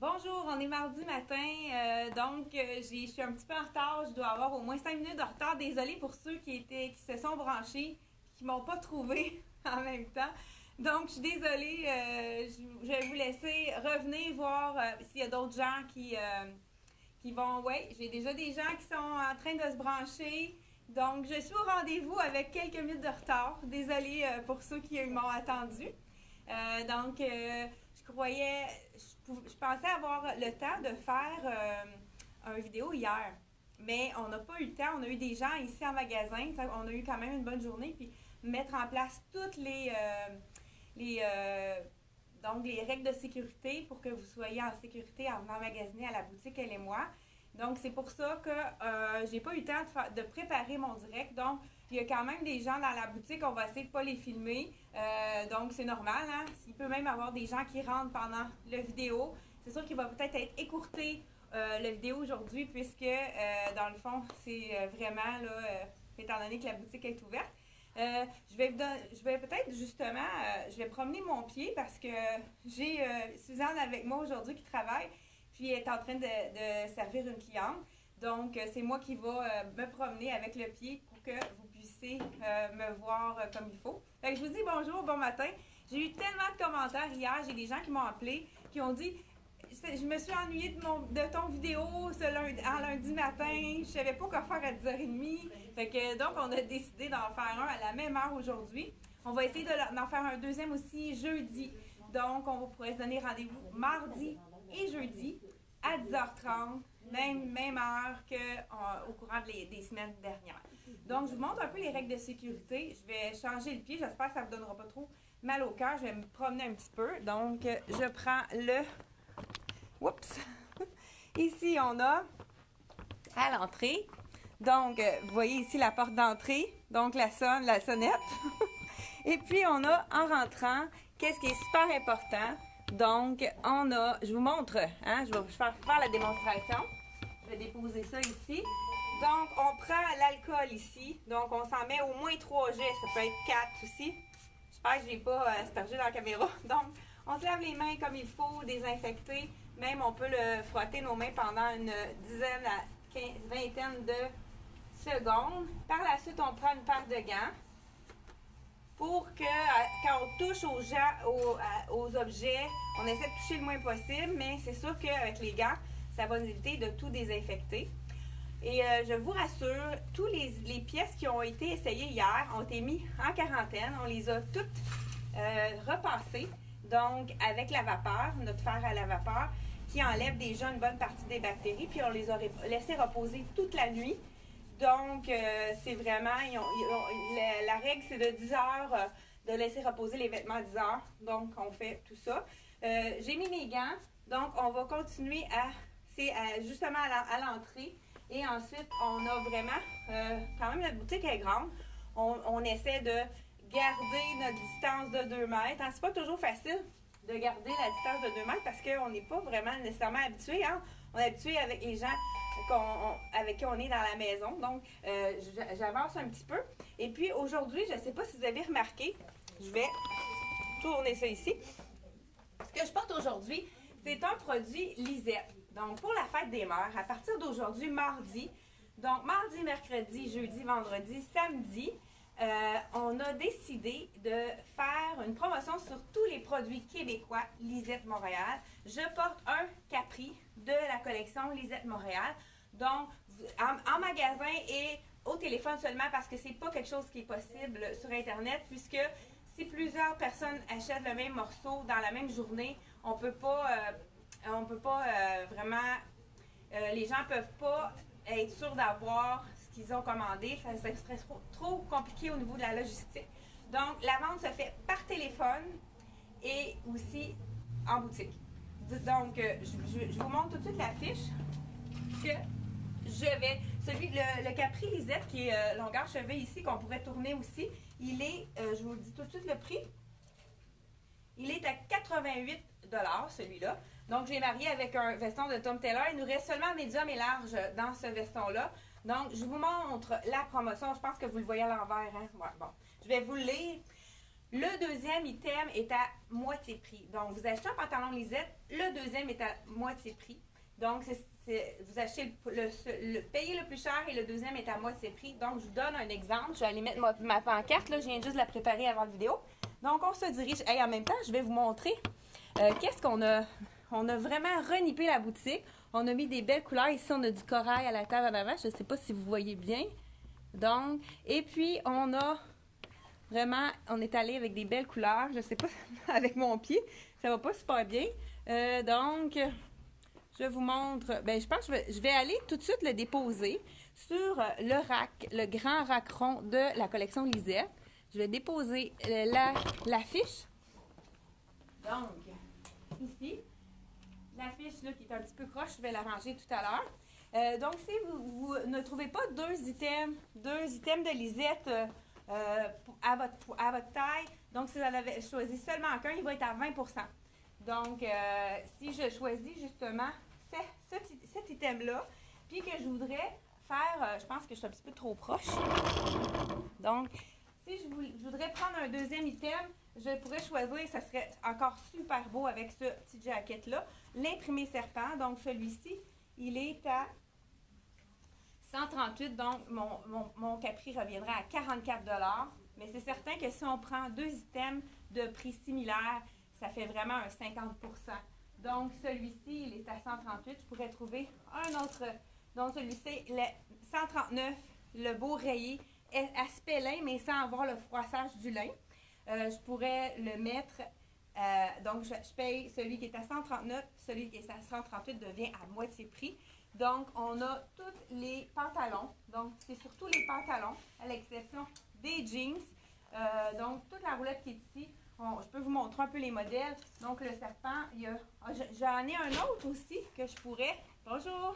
Bonjour, on est mardi matin, je suis un petit peu en retard, je dois avoir au moins 5 minutes de retard. Désolée pour ceux qui se sont branchés, qui m'ont pas trouvé en même temps. Donc, je suis désolée, je vais vous laisser revenir voir s'il y a d'autres gens qui vont. Oui, j'ai déjà des gens qui sont en train de se brancher. Donc, je suis au rendez-vous avec quelques minutes de retard. Désolée pour ceux qui m'ont attendu. Je croyais, je pensais avoir le temps de faire une vidéo hier, mais on n'a pas eu le temps. On a eu des gens ici en magasin, on a eu quand même une bonne journée, puis mettre en place toutes les, les règles de sécurité pour que vous soyez en sécurité en venant magasiner à la boutique Elle et moi. Donc, c'est pour ça que j'ai pas eu le temps de préparer mon direct. Donc, il y a quand même des gens dans la boutique, on va essayer de ne pas les filmer. Donc, c'est normal, hein? Il peut même y avoir des gens qui rentrent pendant la vidéo. C'est sûr qu'il va peut-être être écourté la vidéo aujourd'hui, puisque dans le fond, c'est vraiment, là, étant donné que la boutique est ouverte. Je vais peut-être justement, je vais promener mon pied parce que j'ai Suzanne avec moi aujourd'hui qui travaille, puis elle est en train de servir une cliente. Donc, c'est moi qui vais me promener avec le pied pour que vous puissiez me voir comme il faut. Fait que je vous dis bonjour, bon matin. J'ai eu tellement de commentaires hier, j'ai des gens qui m'ont appelé, qui ont dit « Je me suis ennuyée de ton vidéo en lundi matin, je savais pas quoi faire à 10h30. » Fait que donc, on a décidé d'en faire un à la même heure aujourd'hui. On va essayer d'en faire un deuxième aussi jeudi. Donc, on pourrait se donner rendez-vous mardi et jeudi à 10h30. Même heure qu'au courant des semaines dernières. Donc, je vous montre un peu les règles de sécurité. Je vais changer le pied. J'espère que ça ne vous donnera pas trop mal au cœur. Je vais me promener un petit peu. Donc, je prends le... Oups! Ici, on a à l'entrée. Donc, vous voyez ici la porte d'entrée. Donc, la sonnette. Et puis, on a en rentrant, qu'est-ce qui est super important? Donc, on a... Je vous montre, hein? Je vais faire la démonstration. Je vais déposer ça ici. Donc, on prend l'alcool ici. Donc, on s'en met au moins 3 jets. Ça peut être 4 aussi. J'espère que je n'ai pas aspergé dans la caméra. Donc, on se lave les mains comme il faut, désinfecter. Même, on peut le frotter nos mains pendant une dizaine à vingtaine de secondes. Par la suite, on prend une paire de gants pour que quand on touche aux objets, on essaie de toucher le moins possible. Mais c'est sûr qu'avec les gants, ça va nous éviter de tout désinfecter. Et je vous rassure, tous les pièces qui ont été essayées hier ont été mises en quarantaine. On les a toutes repassées, donc avec la vapeur, notre fer à la vapeur, qui enlève déjà une bonne partie des bactéries. Puis on les a laissées reposer toute la nuit. Donc, c'est vraiment, la règle, c'est de 10 heures de laisser reposer les vêtements à 10 heures. Donc, on fait tout ça. J'ai mis mes gants. Donc, on va continuer justement à l'entrée. Et ensuite, on a vraiment, quand même, notre boutique est grande. On essaie de garder notre distance de 2 mètres. Hein. C'est pas toujours facile de garder la distance de 2 mètres parce qu'on n'est pas vraiment nécessairement habitué. Hein. On est habitué avec les gens avec qui on est dans la maison. Donc, j'avance un petit peu. Et puis, aujourd'hui, je ne sais pas si vous avez remarqué, je vais tourner ça ici. Ce que je porte aujourd'hui, c'est un produit Lisette. Donc, pour la fête des mères, à partir d'aujourd'hui, mardi, donc mardi, mercredi, jeudi, vendredi, samedi, on a décidé de faire une promotion sur tous les produits québécois Lisette Montréal. Je porte un Capri de la collection Lisette Montréal. Donc, en magasin et au téléphone seulement parce que c'est pas quelque chose qui est possible sur Internet puisque si plusieurs personnes achètent le même morceau dans la même journée, on peut pas vraiment, les gens peuvent pas être sûrs d'avoir ce qu'ils ont commandé. Ça serait trop compliqué au niveau de la logistique. Donc, la vente se fait par téléphone et aussi en boutique. Donc, je vous montre tout de suite la fiche que je vais... Le Capri Lisette qui est longueur chevet ici, qu'on pourrait tourner aussi, il est, je vous dis tout de suite le prix, il est à 88 $ celui-là. Donc, j'ai marié avec un veston de Tom Taylor. Il nous reste seulement médium et large dans ce veston-là. Donc, je vous montre la promotion. Je pense que vous le voyez à l'envers. Hein? Ouais, bon. Je vais vous le lire. Le deuxième item est à moitié prix. Donc, vous achetez un pantalon lisette, le deuxième est à moitié prix. Donc, vous achetez payez le plus cher et le deuxième est à moitié prix. Donc, je vous donne un exemple. Je vais aller mettre ma pancarte. Là, je viens juste de la préparer avant la vidéo. Donc, on se dirige. Et en même temps, je vais vous montrer qu'est-ce qu'on a. On a vraiment renippé la boutique. On a mis des belles couleurs. Ici, on a du corail à la table en avant. Je ne sais pas si vous voyez bien. Donc, et puis, on a vraiment, on est allé avec des belles couleurs. Je ne sais pas, avec mon pied, ça va pas super bien. Donc, je vous montre. Ben, je pense que je vais aller tout de suite le déposer sur le rack, le grand rack rond de la collection Lisette. Je vais déposer l'affiche. Donc, ici, l'affiche qui est un petit peu croche, je vais la ranger tout à l'heure. Donc, si vous ne trouvez pas deux items de Lisette à votre taille, donc si vous en avez choisi seulement qu'un, il va être à 20 %. Donc, si je choisis justement cet item-là, puis que je voudrais faire, je pense que je suis un petit peu trop proche. Donc, si je voudrais prendre un deuxième item, je pourrais choisir, ça serait encore super beau avec ce petit jacket-là, l'imprimé serpent. Donc, celui-ci, il est à 138, donc mon capri reviendra à 44 $. Mais c'est certain que si on prend deux items de prix similaire, ça fait vraiment un 50 %. Donc, celui-ci, il est à 138. Je pourrais trouver un autre. Donc, celui-ci, le 139, le beau rayé, aspect lin, mais sans avoir le froissage du lin. Je pourrais le mettre. Donc, je paye celui qui est à 139, celui qui est à 138 devient à moitié prix. Donc, on a tous les pantalons. Donc, c'est surtout les pantalons, à l'exception des jeans. Donc, toute la roulette qui est ici. Je peux vous montrer un peu les modèles. Donc, le serpent, j'en ai un autre aussi que je pourrais. Bonjour!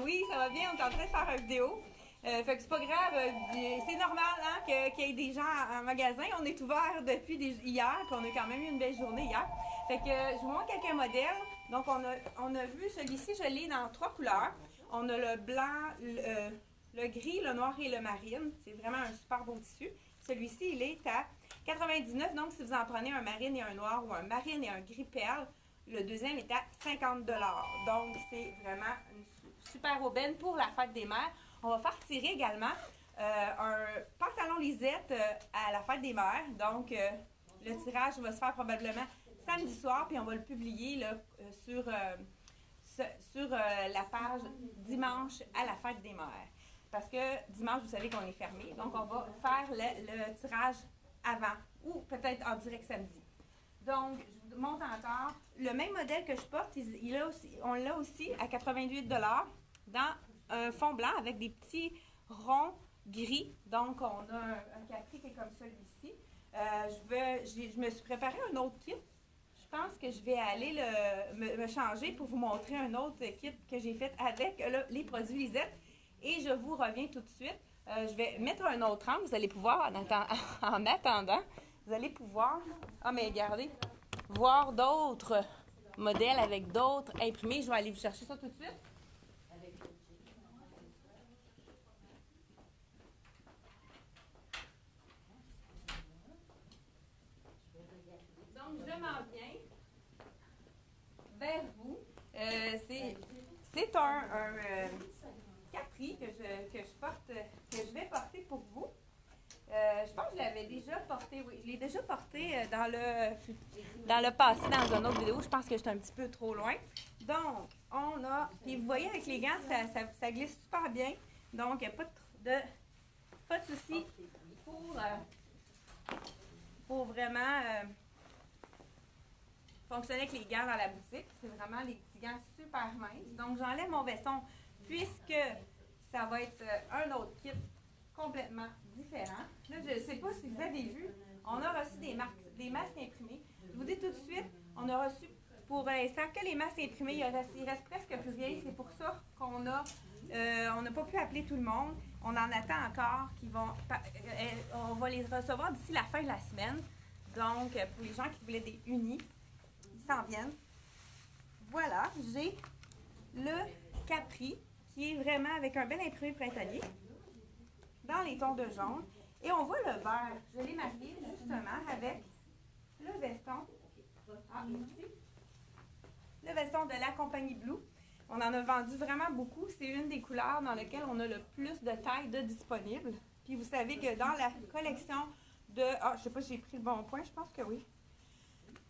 Oui, ça va bien, on est en train de faire une vidéo. Fait que c'est pas grave, c'est normal hein, qu'il y ait des gens en magasin. On est ouvert depuis hier, puis on a quand même eu une belle journée hier. Fait que je vous montre quelques modèles. Donc, on a vu celui-ci, je l'ai dans 3 couleurs. On a le blanc, le gris, le noir et le marine. C'est vraiment un super beau tissu. Celui-ci, il est à 99. Donc, si vous en prenez un marine et un noir ou un marine et un gris perle, le deuxième est à 50 $. Donc, c'est vraiment une super aubaine pour la fête des mères. On va faire tirer également un pantalon Lisette à la fête des mères. Donc, le tirage va se faire probablement samedi soir, puis on va le publier là, sur la page dimanche à la fête des mères. Parce que dimanche, vous savez qu'on est fermé. Donc, on va faire le tirage avant ou peut-être en direct samedi. Donc, je vous montre encore. Le même modèle que je porte, on l'a aussi à 88 $ dans un fond blanc avec des petits ronds gris. Donc, on a un capri qui est comme celui-ci. Je me suis préparé un autre kit. Je pense que je vais aller me changer pour vous montrer un autre kit que j'ai fait avec les produits Lisette. Et je vous reviens tout de suite. Je vais mettre un autre angle. Vous allez pouvoir, en attendant, vous allez pouvoir, mais regardez, voir d'autres modèles avec d'autres imprimés. Je vais aller vous chercher ça tout de suite. Donc, je m'en viens vers vous. C'est un capri que je vais porter pour vous. Je pense que je l'avais déjà porté, oui. Je l'ai déjà porté dans le passé, dans une autre vidéo. Je pense que j'étais un petit peu trop loin. Donc, on a... Puis vous voyez, avec les gants, ça glisse super bien. Donc, il n'y a pas de souci pour vraiment fonctionner avec les gants dans la boutique. C'est vraiment les petits gants super minces. Donc, j'enlève mon veston puisque ça va être un autre kit complètement différent. Là, je ne sais pas si vous avez vu, on a reçu des masques imprimés. Je vous dis tout de suite, on a reçu pour l'instant que les masques imprimés. Il reste presque plus rien. C'est pour ça qu'on n'a pas pu appeler tout le monde. On en attend encore on va les recevoir d'ici la fin de la semaine. Donc, pour les gens qui voulaient des unis, ils s'en viennent. Voilà, j'ai le capri qui est vraiment avec un bel imprimé printanier dans les tons de jaune. Et on voit le vert. Je l'ai marqué justement avec le veston. Ah, ici. Le veston de la compagnie Blue. On en a vendu vraiment beaucoup. C'est une des couleurs dans lesquelles on a le plus de tailles de disponibles. Puis vous savez que dans la collection de... Ah, je ne sais pas si j'ai pris le bon point, je pense que oui.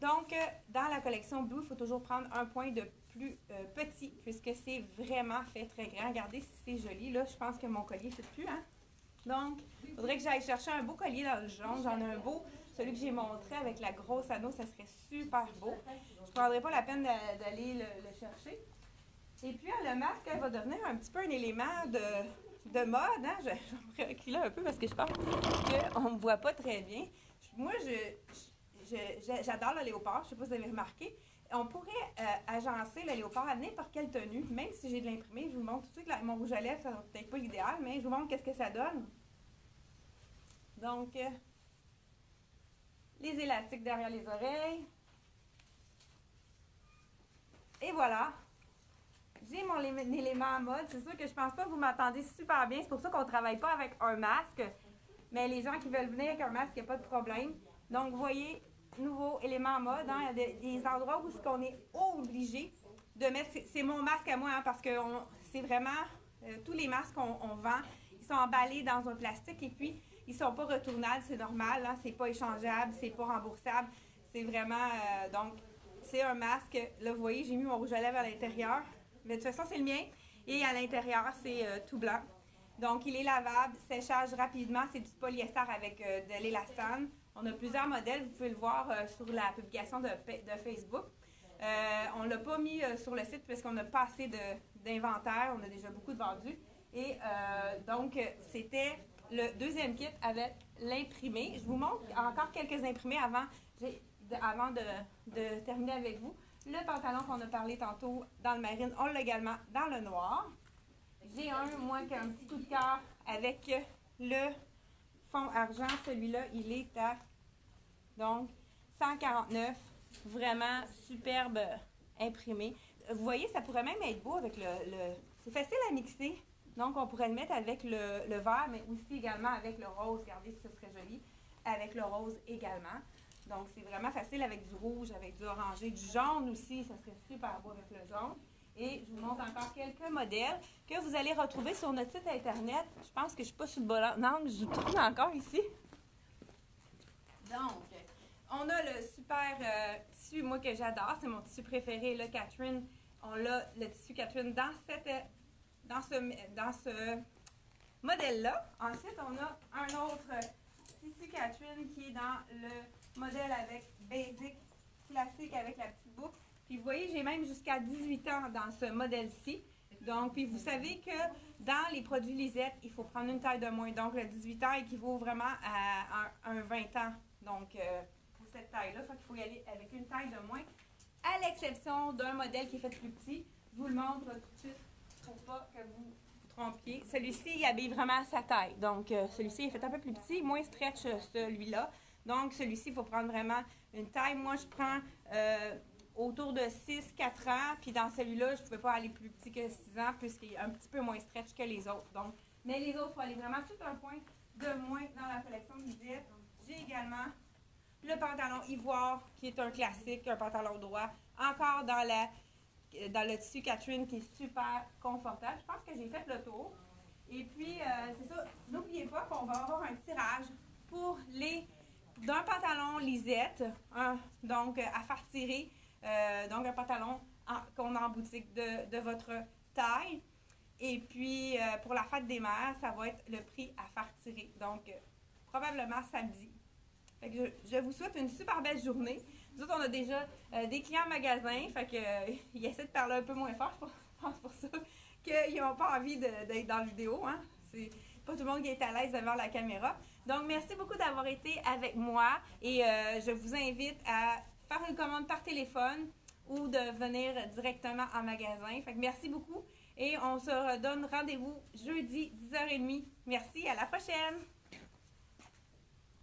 Donc, dans la collection Blue, il faut toujours prendre un point de plus petit, puisque c'est vraiment fait très grand. Regardez si c'est joli. Là, je pense que mon collier ne fit plus, hein? Donc, il faudrait que j'aille chercher un beau collier dans le jaune. J'en ai un beau. Celui que j'ai montré avec la grosse anneau, ça serait super beau. Je ne prendrais pas la peine d'aller le chercher. Et puis, le masque, elle va devenir un petit peu un élément de mode. Hein? Je vais me reculer un peu parce que je pense qu'on ne me voit pas très bien. Moi, j'adore le léopard. Je ne sais pas si vous avez remarqué. On pourrait agencer le léopard à n'importe quelle tenue, même si j'ai de l'imprimé. Je vous montre tout de suite que mon rouge à lèvres, ça va peut-être pas l'idéal, mais je vous montre qu'est-ce que ça donne. Donc, les élastiques derrière les oreilles. Et voilà. J'ai mon élément en mode. C'est sûr que je pense pas que vous m'entendez super bien. C'est pour ça qu'on ne travaille pas avec un masque. Mais les gens qui veulent venir avec un masque, il n'y a pas de problème. Donc, vous voyez, nouveau élément en mode. Hein? Il y a des endroits où on est obligé de mettre... C'est mon masque à moi, hein, parce que c'est vraiment... tous les masques qu'on vend, ils sont emballés dans un plastique et puis ils ne sont pas retournables. C'est normal. Hein? C'est pas échangeable, c'est pas remboursable. C'est vraiment... donc, c'est un masque. Là, vous voyez, j'ai mis mon rouge à lèvres à l'intérieur. Mais de toute façon, c'est le mien. Et à l'intérieur, c'est tout blanc. Donc, il est lavable, séchage rapidement. C'est du polyester avec de l'élastane. On a plusieurs modèles. Vous pouvez le voir sur la publication de Facebook. On ne l'a pas mis sur le site parce qu'on n'a pas assez d'inventaire. On a déjà beaucoup de vendus. Et donc, c'était le deuxième kit avec l'imprimé. Je vous montre encore quelques imprimés avant de terminer avec vous. Le pantalon qu'on a parlé tantôt dans le marine, on l'a également dans le noir. J'ai moi, qui a un petit coup de cœur avec le fond argent. Celui-là, il est à, donc, 149. Vraiment superbe imprimé. Vous voyez, ça pourrait même être beau avec c'est facile à mixer. Donc, on pourrait le mettre avec le vert, mais aussi également avec le rose. Regardez si ce serait joli. Avec le rose également. Donc, c'est vraiment facile avec du rouge, avec du orangé, du jaune aussi. Ça serait super beau avec le jaune. Et je vous montre encore quelques modèles que vous allez retrouver sur notre site Internet. Je pense que je ne suis pas sur le bon angle, je tourne encore ici. Donc, on a le super tissu, moi, que j'adore. C'est mon tissu préféré, le Catherine. On a le tissu Catherine dans ce modèle-là. Ensuite, on a un autre tissu Catherine qui est dans le modèle avec basic, classique avec la petite boucle. Puis vous voyez, j'ai même jusqu'à 18 ans dans ce modèle-ci. Donc, puis vous savez que dans les produits Lisette, il faut prendre une taille de moins. Donc, le 18 ans équivaut vraiment à un 20 ans. Donc, pour cette taille-là, il faut y aller avec une taille de moins. À l'exception d'un modèle qui est fait plus petit. Je vous le montre tout de suite pour pas que vous vous trompiez. Celui-ci, il habille vraiment sa taille. Donc, celui-ci est fait un peu plus petit, moins stretch celui-là. Donc, celui-ci, il faut prendre vraiment une taille. Moi, je prends autour de 6-4 ans. Puis dans celui-là, je ne pouvais pas aller plus petit que 6 ans puisqu'il est un petit peu moins stretch que les autres. Donc, mais les autres, il faut aller vraiment tout un point de moins dans la collection Lisette. J'ai également le pantalon ivoire qui est un classique, un pantalon droit. Encore dans le tissu Catherine qui est super confortable. Je pense que j'ai fait le tour. Et puis, c'est ça. N'oubliez pas qu'on va avoir un tirage pour d'un pantalon Lisette, donc à faire tirer, donc un pantalon qu'on a en boutique de votre taille. Et puis, pour la fête des mères, ça va être le prix à faire tirer. Donc, probablement samedi. Fait que je vous souhaite une super belle journée. Nous autres, on a déjà des clients en magasin, fait que ils essaient de parler un peu moins fort, je pense pour ça, qu'ils n'ont pas envie d'être dans la vidéo. Hein? C'est pas tout le monde qui est à l'aise devant la caméra. Donc, merci beaucoup d'avoir été avec moi et je vous invite à faire une commande par téléphone ou de venir directement en magasin. Fait que merci beaucoup et on se donne rendez-vous jeudi 10h30. Merci, à la prochaine!